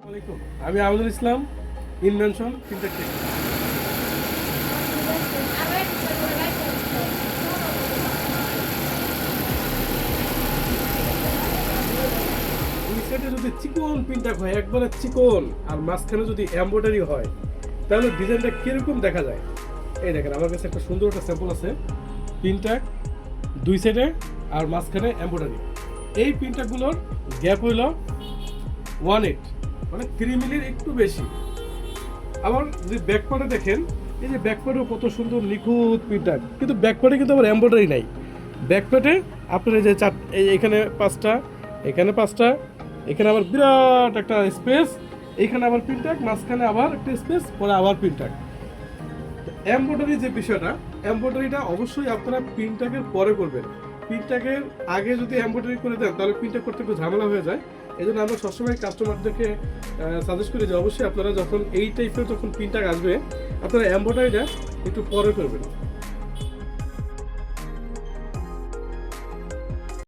আসসালামু আলাইকুম। আমি Aminul Islam, invention fintech take. দুই সাইডে যদি চিকন পিনটাক হয়, একবারে চিকন, আর মাঝখানে যদি এমব্রয়ডারি হয়, তাহলে ডিজাইনটা কিরকম দেখা যায়। এই দেখেন, আমার কাছে একটা সুন্দর একটা স্যাম্পল আছে। পিনটাক দুই সাইডে আর মাঝখানে এমব্রয়ডারি। এই পিনটাকগুলোর গ্যাপ হইল 1/8, মানে 3 মিলির একটু বেশি। আবার যদি ব্যাকপার্টে দেখেন, এই যে ব্যাকপার্টেও কত সুন্দর নিখুঁত পিনটাক, কিন্তু ব্যাকপার্টে কিন্তু আবার এমব্রয়ডারি নাই। ব্যাকপার্টে আপনার এই যে এখানে 5টা, এখানে 5টা, এখানে আবার বিরাট একটা স্পেস, এখানে আবার পিনটাক, মাঝখানে আবার একটা স্পেস, পরে আবার পিনটাক। এমব্রয়ডারি যে বিষয়টা, এমব্রয়ডারিটা অবশ্যই আপনারা পিনটাকের পরে করবেন। পিনটাকের আগে যদি এমব্রয়ডারি করে দেন, তাহলে পিনটাক করতে একটু ঝামেলা হয়ে যায়। এই জন্য আমরা সবসময় কাস্টমারদেরকে সাজেস্ট করি যে অবশ্যই আপনারা যখন এই টাইপের যখন পিনটাক আসবে, আপনারা এমব্রয়ডারিটা একটু পরে করবেন।